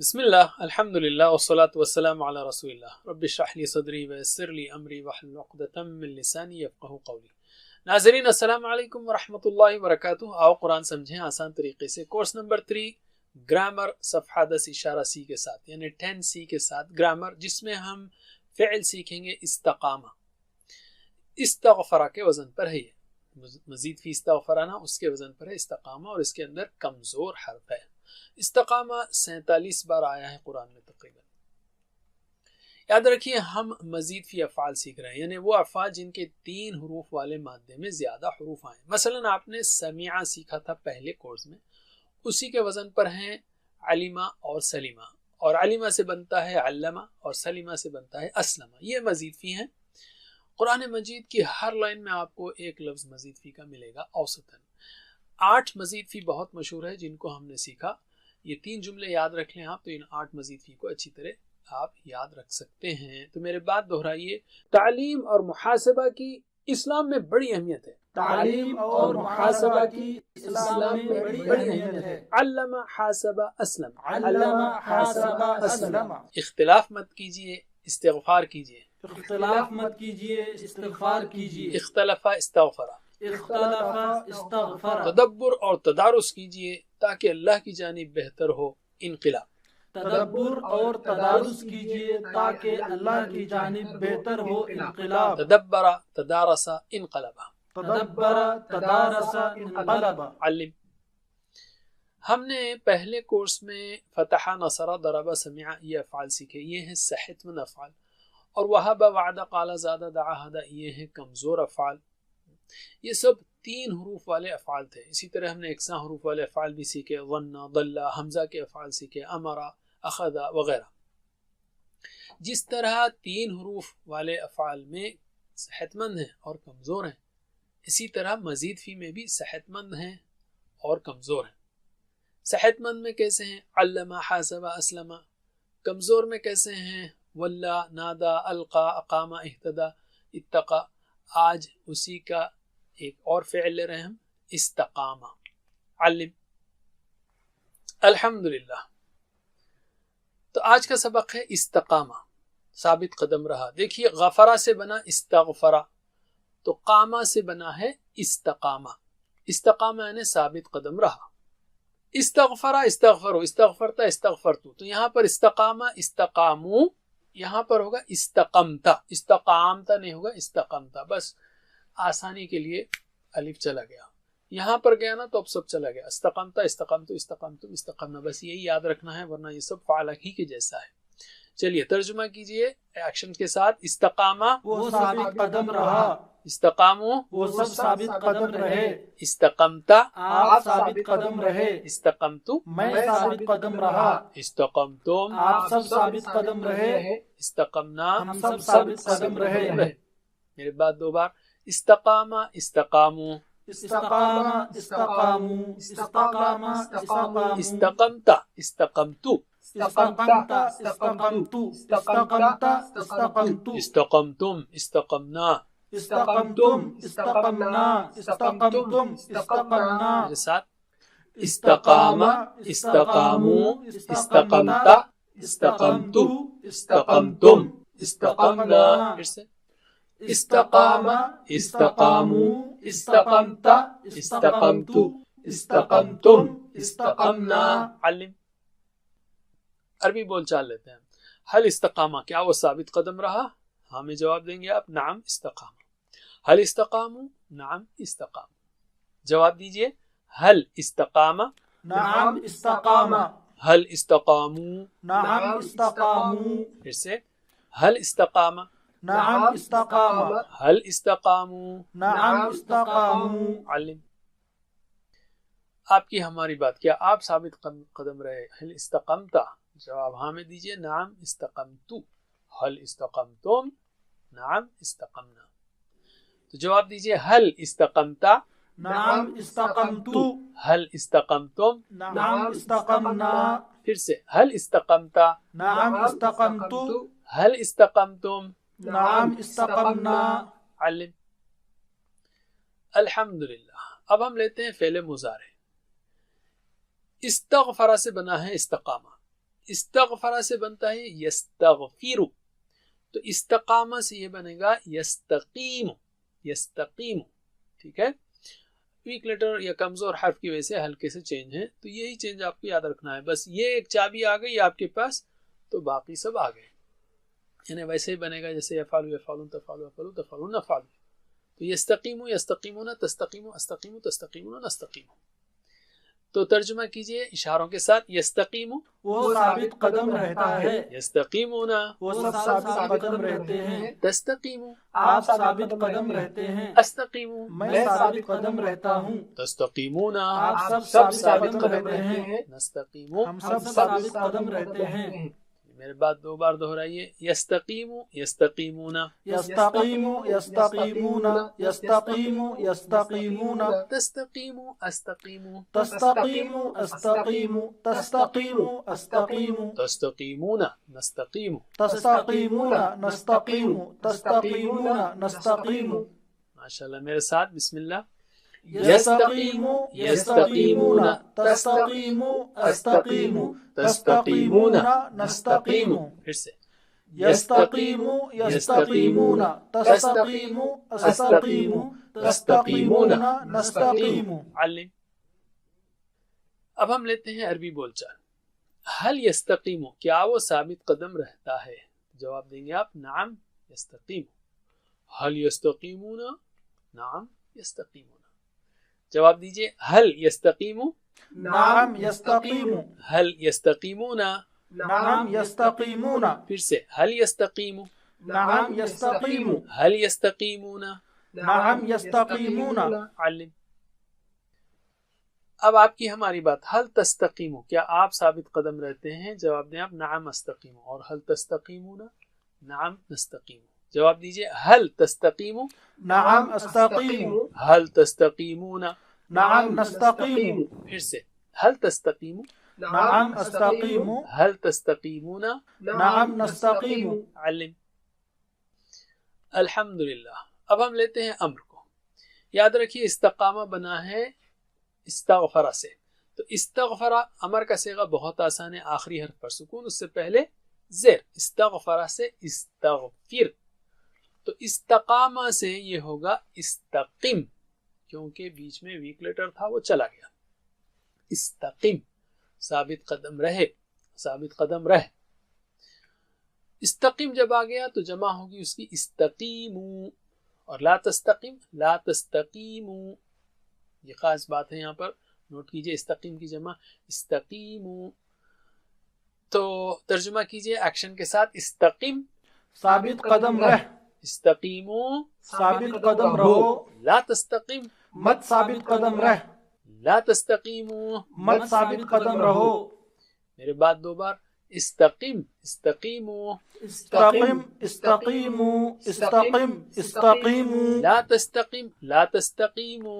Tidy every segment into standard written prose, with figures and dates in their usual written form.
بسم اللہ الحمد للہ والصلاة والسلام علی رسول اللہ رب اشرح لی صدری ویسر لی امری واحلل عقدۃ من لسانی یفقہوا قولی۔ ناظرین السلام علیکم ورحمۃ اللہ وبرکاتہ۔ آؤ قرآن سمجھیں آسان طریقے سے۔ کورس نمبر 3 گرامر صفحہ 10 اشارہ سی کے ساتھ، یعنی 10C کے ساتھ گرامر، جس میں ہم فعل سیکھیں گے استقامہ۔ استغفرہ کے وزن پر ہے، یہ مزید فی استغفرانہ اس کے وزن پر ہے استقامہ، اور اس کے اندر کمزور حرف ہے۔ استقامہ 47 بار آیا ہے قرآن میں تقریباً۔ یاد رکھیے ہم مزید فی افعال سیکھ رہے ہیں، یعنی وہ افعال جن کے 3 حروف والے مادے میں زیادہ حروف آئے۔ مثلا آپ نے سمیعہ سیکھا تھا پہلے کورس میں، اسی کے وزن پر ہیں علیمہ اور سلیمہ، اور علیمہ سے بنتا ہے علمہ اور سلیمہ سے بنتا ہے اسلمہ۔ یہ مزید فی ہیں۔ قرآن مجید کی ہر لائن میں آپ کو ایک لفظ مزید فی کا ملے گا اوسطاً۔ 8 مزید فی بہت مشہور ہے جن کو ہم نے سیکھا۔ یہ 3 جملے یاد رکھ لیں آپ، تو ان 8 مزید فی کو اچھی طرح آپ یاد رکھ سکتے ہیں۔ تو میرے بات دہرائیے، تعلیم اور محاسبہ کی اسلام میں بڑی اہمیت ہے۔ تعلیم اور محاسبہ کی اسلام میں بڑی اہمیت ہے۔ علم حاسب اسلم، علم حاسب اسلم۔ اختلاف مت کیجئے، استغفار کیجئے۔ اختلاف مت کیجئے، استغفار کیجئے۔ اختلف استغفر، اختلف استغفر۔ تدبر اور تدارس کیجئے تاکہ اللہ کی جانب بہتر ہو انقلاب۔ تدبر اور تدارس کیجئے تاکہ اللہ کی جانب بہتر ہو انقلاب۔ تدبر تدارس انقلب۔ تدبر تدارس انقلب۔ علم، ہم نے پہلے کورس میں فتح، نصر، ضرب، سمع یہ افعال سیکھے، یہ ہیں صحت مند افعال، اور وہب، وعد، قال، زاد، دعا، ہدى یہ ہیں کمزور افعال۔ یہ سب 3 حروف والے افعال تھے۔ اسی طرح ہم نے یکساں حروف والے افعال بھی سیکھے، ظن، ضل، حمزہ کے افعال سیکھے، امر، اخذ وغیرہ۔ جس طرح 3 حروف والے افعال میں صحت مند ہیں اور کمزور ہیں، اسی طرح مزید فی میں بھی صحت مند ہیں اور کمزور ہیں۔ صحت مند میں کیسے ہیں؟ علم، حاسب، اسلم۔ کمزور میں کیسے ہیں؟ ولا، نادا، القا، اقام، اہتدى، اتقى۔ آج اسی کا ایک اور فعل لے رہے ہیں ہم، استقامہ۔ علم، الحمدللہ۔ تو آج کا سبق ہے استقامہ، ثابت قدم رہا۔ دیکھیے غفرہ سے بنا استغفرہ، تو قامہ سے بنا ہے استقامہ۔ استقامہ یعنی ثابت قدم رہا۔ استغفرہ، استغفرو، استغفرتا، استغفرتو۔ تو یہاں پر استقامہ، استقامو، یہاں پر ہوگا استقمتا، استقامتا نہیں ہوگا استقمتا، بس آسانی کے لیے الف چلا گیا۔ یہاں پر گیا نا تو اب سب چلا گیا، استقمتا، استقمتو، استقمتم، استقمنا، بس یہی یاد رکھنا ہے، ورنہ یہ سب فعل ہی کے جیسا ہے۔ چلیے ترجمہ کیجئے ایکشن کے ساتھ۔ استقامہ وہ ثابت قدم رہا، استقامو وہ سب ثابت قدم رہے۔ استقمتا آپ ثابت قدم رہے، استقمتو میں ثابت قدم رہا۔ استقمتم آپ سب ثابت قدم رہے، استقمنا ہم سب ثابت قدم رہے۔ میرے بعد 2 بار، استقامہ، استقامو، استقامہ، استقامو، استقامہ، استقامو، استقمتا، استقمتو، استقمتا، استقمتو، استقمتا، استقمتو، استقمتم، استقمنا، استقمتم، استقمنا، استقمتم، استقمنا۔ میرے ساتھ، استقامہ، استقامو، استقمتا، استقمتو، استقمتم، استقمنا۔ پھر سے، استقامہ، استقامو، استقمتا، استقمتو، استقمتم، استقمنا۔ علم، عربی بول چال لیتے ہیں۔ حل استقامہ، کیا وہ ثابت قدم رہا؟ ہاں میں جواب دیں گے آپ، نعم استقامہ۔ حل استقامو، نعم استقامہ۔ جواب دیجئے، حل استقامہ، نعم استقامہ، حل استقامو، نعم استقامو، پھر سے، حل استقامہ، نعم استقامہ، حل استقامو، نعم استقامو۔ علم، آپ کی ہماری بات، کیا آپ ثابت قدم رہے؟ حل استقمتا، جواب ہاں میں دیجئے، نعم استقمتو۔ حل استقمتم، نعم استقمنا۔ تو جواب دیجئے، حل استقمتا، نعم استقمتو، حل استقمتم، نعم استقمنا، پھر سے، حل استقمتا، نعم استقمتو، حل استقمتم، نعم استقمنا۔ علم، الحمدللہ۔ اب ہم لیتے ہیں فعل مضارع۔ استغفر سے بنا ہے استقامہ، استغفر سے بنتا ہے یستغفر، تو استقامہ سے یہ بنے گا یستقیم، یستقیم، ٹھیک ہے. ویک لیٹر یا کمزور حرف کی وجہ سے ہلکے سے چینج ہے، تو یہی چینج آپ کو یاد رکھنا ہے. بس یہ ایک چابی آ گئی آپ کے پاس تو باقی سب آ گئے. یعنی ویسے ہی بنے گا جیسے یفعل یفعلون تفعل یفعلون تفعلون نفعل. تو یستقیم یستقیمون تستقیم استقیم تستقیمون نستقیم. تو ترجمہ کیجئے اشاروں کے ساتھ. یستقیم وہ ثابت قدم رہتا ہے، یستقیمون وہ سب ثابت قدم رہتے ہیں، تستقیم آپ ثابت قدم رہتے ہیں، استقیم میں ثابت قدم رہتا ہوں، تستقیمون آپ سب ثابت قدم رہتے ہیں، نستقیم. ہم سب ثابت قدم رہتے ہیں. میرے بات دو بار دہرائیے. یستقیم یستقیمون یستقیم یستقیمون یستقیم یستقیمون تستقیم استقیم تستقیم استقیم تستقیم استقیم تستقیمون نستقیم. تستقیمون نستقیم تستقیمون نستقیم. ماشاءاللہ میرے ساتھ بسم اللہ. یستقیم یستقیمون تستقیم استقیم تستقیمون نستقیم. پھر سے. یستقیم یستقیمون تستقیم استقیم تستقیمون نستقیم. علم. اب ہم لیتے ہیں عربی بول چال. حل یستقیم، کیا وہ ثابت قدم رہتا ہے؟ جواب دیں گے آپ نعم یستقیم. حل یستقیمون، نعم یستقیمون. جواب دیجئے. حل یستقیم، نعم یستقیم، حل یستقیمون. نعم یستقیمون، پھر سے. حل یستقیم، نعم یستقیم، حل یستقیمون. نعم یستقیمون. علم. اب آپ کی ہماری بات. حل تستقیم، کیا آپ ثابت قدم رہتے ہیں؟ جواب دیں آپ نعم استقیم. اور حل تستقیمون، نعم نستقیم. جواب دیجئے. حل تستقیم، نعم استقیم، حل تستقیمون. نعم نستقیم. پھر سے. حل تستقیم، نعم استقیم، حل تستقیمون. نعم نستقیم. علم. الحمدللہ. اب ہم لیتے ہیں امر کو. یاد رکھیے استقامہ بنا ہے استغفرہ سے. تو استغفرہ امر کا صیغہ بہت آسان ہے. آخری حرف پر سکون، اس سے پہلے زیر. استغفرہ سے استغفر. تو استقامہ سے یہ ہوگا استقم، کیونکہ بیچ میں ویک لیٹر تھا وہ چلا گیا. استقم، ثابت قدم رہے، ثابت قدم رہ. استقم جب آ گیا تو جمع ہوگی اس کی استقیمو. اور لا تستقیم، لا تستقیمو. یہ خاص بات ہے یہاں پر نوٹ کیجئے. استقیم کی جمع استقیمو. تو ترجمہ کیجئے ایکشن کے ساتھ. استقیم، ثابت قدم رہ، استقیمو. ثابت قدم رہو، لا تستقیم، مت ثابت قدم رہ، لا تستقیمو. مت ثابت قدم رہو. میرے بات دو بار. استقیم استقیمو. استقم استقیم استقم استقیم. لا تستقیم لا تستقیمو.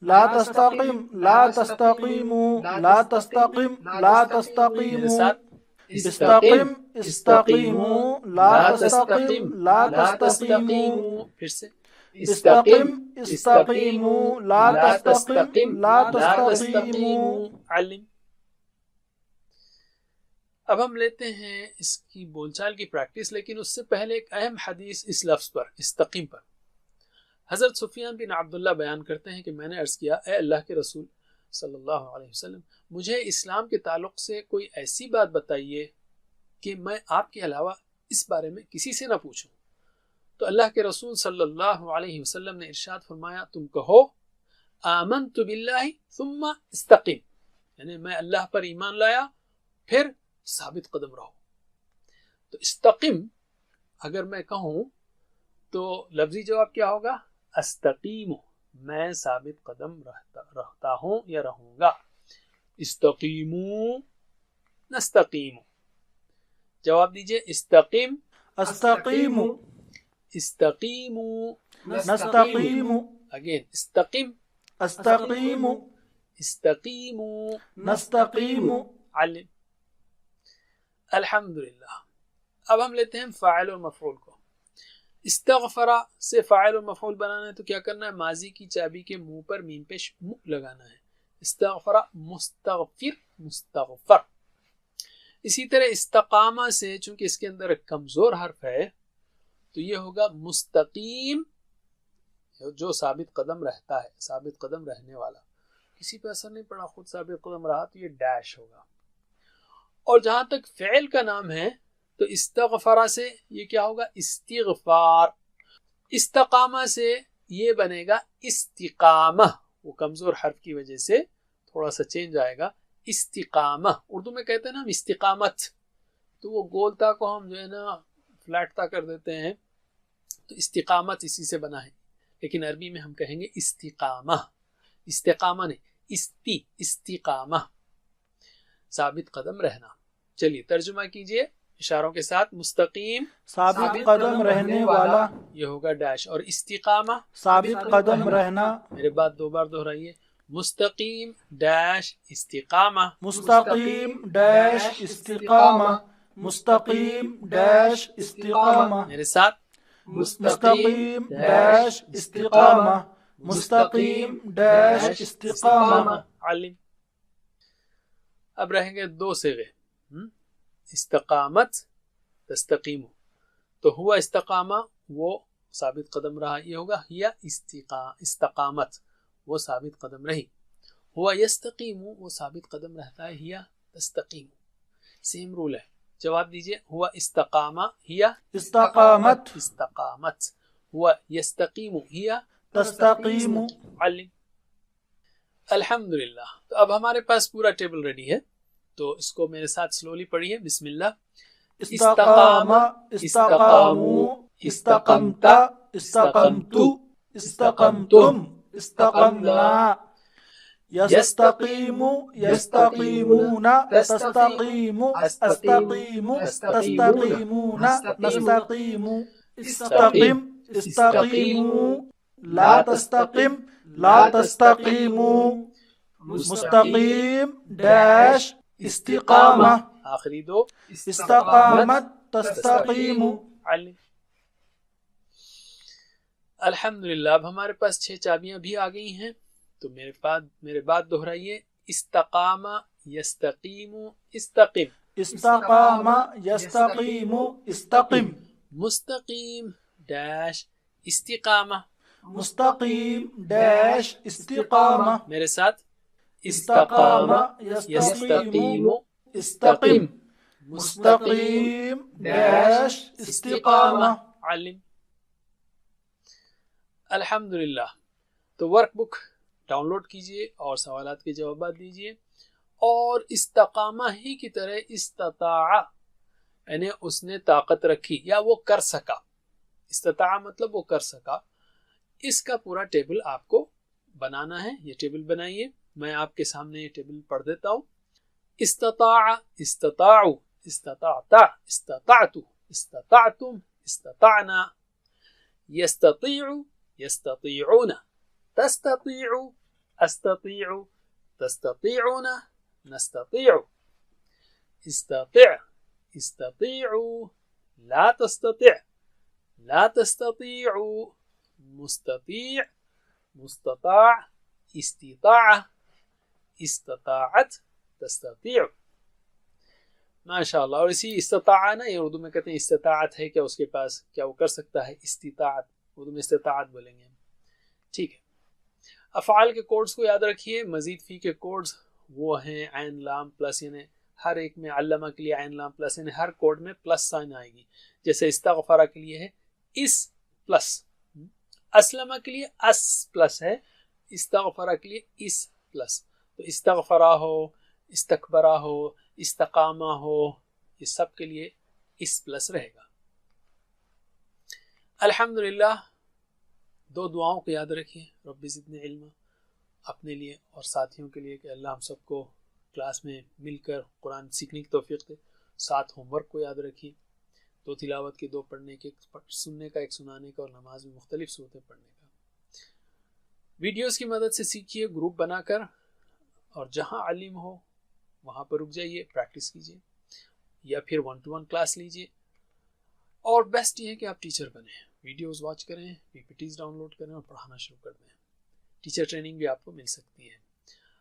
لا تستقم لا تستقیم لا تستقم لا تستقیم. میرے ساتھ. استقم استقیم لا تستقم لا تستقیم. پھر سے. استقم استقیم لا تستقم لا تستقیم. علم. اب ہم لیتے ہیں اس کی بول چال کی پریکٹس، لیکن اس سے پہلے ایک اہم حدیث اس لفظ پر استقیم پر. حضرت سفیان بن عبداللہ بیان کرتے ہیں کہ میں نے عرض کیا اے اللہ کے رسول صلی اللہ علیہ وسلم، مجھے اسلام کے تعلق سے کوئی ایسی بات بتائیے کہ میں آپ کے علاوہ اس بارے میں کسی سے نہ پوچھوں. تو اللہ کے رسول صلی اللہ علیہ وسلم نے ارشاد فرمایا تم کہو آمنت باللہ ثم استقیم، یعنی میں اللہ پر ایمان لایا پھر ثابت قدم رہو. تو استقیم اگر میں کہوں تو لفظی جواب کیا ہوگا؟ استقیم، میں ثابت قدم رہتا ہوں یا رہوں گا. استقیمو نستقیم. جواب دیجئے. استقیم استقیم استقیمو نستقیم. اگین. استقیم استقیم استقیمو نستقیم. علم. الحمدللہ. اب ہم لیتے ہیں فاعل اور مفعول کو. استغفرہ سے فاعل اور مفعول بنانا ہے تو کیا کرنا ہے؟ ماضی کی چابی کے منہ پر میم پیش منہ لگانا ہے. استغفرہ مستغفر مستغفر. اسی طرح استقامہ سے چونکہ اس کے اندر ایک کمزور حرف ہے تو یہ ہوگا مستقیم، جو ثابت قدم رہتا ہے، ثابت قدم رہنے والا، کسی پہ اثر نہیں پڑا، خود ثابت قدم رہا تو یہ ڈیش ہوگا۔ اور جہاں تک فعل کا نام ہے تو استغفرہ سے یہ کیا ہوگا؟ استغفار۔ استقامہ سے یہ بنے گا استقامہ، وہ کمزور حرف کی وجہ سے تھوڑا سا چینج آئے گا، استقامہ۔ اردو میں کہتے ہیں نا ہم استقامت، تو وہ گولتا کو ہم جو ہے نا فلیٹتا کر دیتے ہیں، تو استقامت اسی سے بنا ہے، لیکن عربی میں ہم کہیں گے استقامہ، استقامہ نہیں، استقامہ، ثابت قدم رہنا۔ چلیے ترجمہ کیجئے اشاروں کے ساتھ۔ مستقیم ثابت قدم رہنے والا، یہ ہوگا ڈیش، اور استقامہ ثابت قدم رہنا۔ میرے بات دو بار دہرائیے، مستقیم ڈیش استقامہ، مستقیم ڈیش استقامہ، مستقیم ڈیش استقامہ، میرے ساتھ مستقیم ڈیش استقامہ، مستقیم ڈیش استقامہ۔ علم۔ اب رہیں گے دو صیغے، استقامت، تستقیم، تو ہوا استقامہ وہ ثابت قدم رہا، یہ ہوگا یا استقامت وہ ثابت قدم رہی، ہوا یستقیم وہ ثابت قدم رہتا ہے، یا تستقیم، سیم رول ہے۔ جواب دیجئے، ہوا استقامہ یا استقامت، استقامت، ہوا یستقیم یا تستقیم۔ علم۔ الحمدللہ، تو اب ہمارے پاس پورا ٹیبل ریڈی ہے، تو اس کو میرے ساتھ سلولی پڑھیے۔ بسم اللہ۔ استقام، استقاموا، استقمت، استقمت، استقمتم، استقمنا، يستقيم، يستقيمون، تستقيم، استقيم، تستقيمون، نستقيم، استقم، استقيموا، لا تستقم، لا تستقيموا، مستقیم ڈیش استقامہ، آخری دو استقامت، تستقیم۔ علم۔ الحمدللہ، اب ہمارے پاس 6 چابیاں بھی آ گئی ہیں، تو میرے بعد دہرائیے، استقامہ، یستقیم، استقم، استقام، یستقیم، استقم، مستقیم ڈیش استقامہ، مستقیم ڈیش استقامہ، میرے ساتھ، استقام، یستقیم، استقم، مستقیم ڈیش استقامہ۔ علم۔ الحمدللہ، تو ورک بک ڈاؤن لوڈ کیجئے اور سوالات کے جوابات دیجئے، اور استقامہ ہی کی طرح استطاع، یعنی اس نے طاقت رکھی یا وہ کر سکا، استطاع مطلب وہ کر سکا، اس کا پورا ٹیبل آپ کو بنانا ہے۔ یہ ٹیبل بنائیے، میں آپ کے سامنے یہ ٹیبل پڑھ دیتا ہوں۔ استطاع، استطاعوا، استطعت، استطعت، استطعتم، استطعنا، يستطيع، يستطيعون، تستطيع، استطيع، تستطيعون، نستطيع، استطع، استطيعوا، لا تستطع، لا تستطيعوا، مستطيع، مستطاع، استطاع، استطاعت، تستطيع۔ ماشاء اللہ۔ اور اسی استطاع نا، یہ اردو میں کہتے ہیں استطاعت ہے کیا اس کے پاس، کیا وہ کر سکتا ہے، استطاعت، اردو میں استطاعت بولیں گے ہم، ٹھیک ہے۔ افعال کے کوڈز کو یاد رکھیے، مزید فی کے کوڈز وہ ہیں عین لام پلس، یعنی ہر ایک میں علامہ کے لیے عین لام پلس، یعنی ہر کوڈ میں پلس سائن آئے گی، جیسے استغفرہ کے لیے ہے اس پلس، اسلمہ کے لیے اس پلس ہے، استغفرہ کے لیے اس پلس، تو استغفرہ ہو، استکبرہ ہو، استقامہ ہو، یہ سب کے لیے اس پلس رہے گا۔ الحمدللہ، 2 دعاؤں کو یاد رکھیے، رب زدنی علما، اپنے لیے اور ساتھیوں کے لیے کہ اللہ ہم سب کو کلاس میں مل کر قرآن سیکھنے کی توفیق دے، ساتھ ہوم ورک کو یاد رکھیے، 2 تلاوت کے، 2 پڑھنے کے، 1 سننے کا، 1 سنانے کا، اور نماز میں مختلف صورتیں پڑھنے کا۔ ویڈیوز کی مدد سے سیکھیے گروپ بنا کر، اور جہاں علم ہو وہاں پر رک جائیے، پریکٹس کیجیے، یا پھر 1 to 1 کلاس لیجیے، اور بیسٹ یہ ہے کہ آپ ٹیچر بنیں، ویڈیوز واچ کریں، پی پی ٹیز ڈاؤن لوڈ کریں اور پڑھانا شروع کر دیں، ٹیچر ٹریننگ بھی آپ کو مل سکتی ہے۔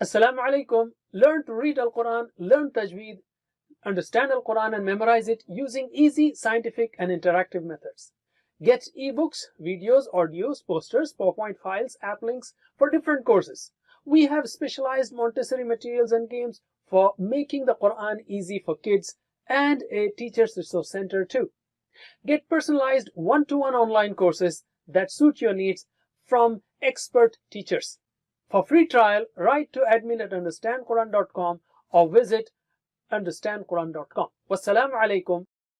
Assalamu alaikum. Learn to read Al-Quran, learn Tajweed, understand Al-Quran and memorize it using easy, scientific and interactive methods. Get ebooks, videos, audios, posters, PowerPoint files, app links for different courses. We have specialized Montessori materials and games for making the Quran easy for kids and a teacher's resource center too. Get personalized one-to-one online courses that suit your needs from expert teachers. For free trial, write to admin@understandquran.com or visit understandquran.com. Wassalamu alaikum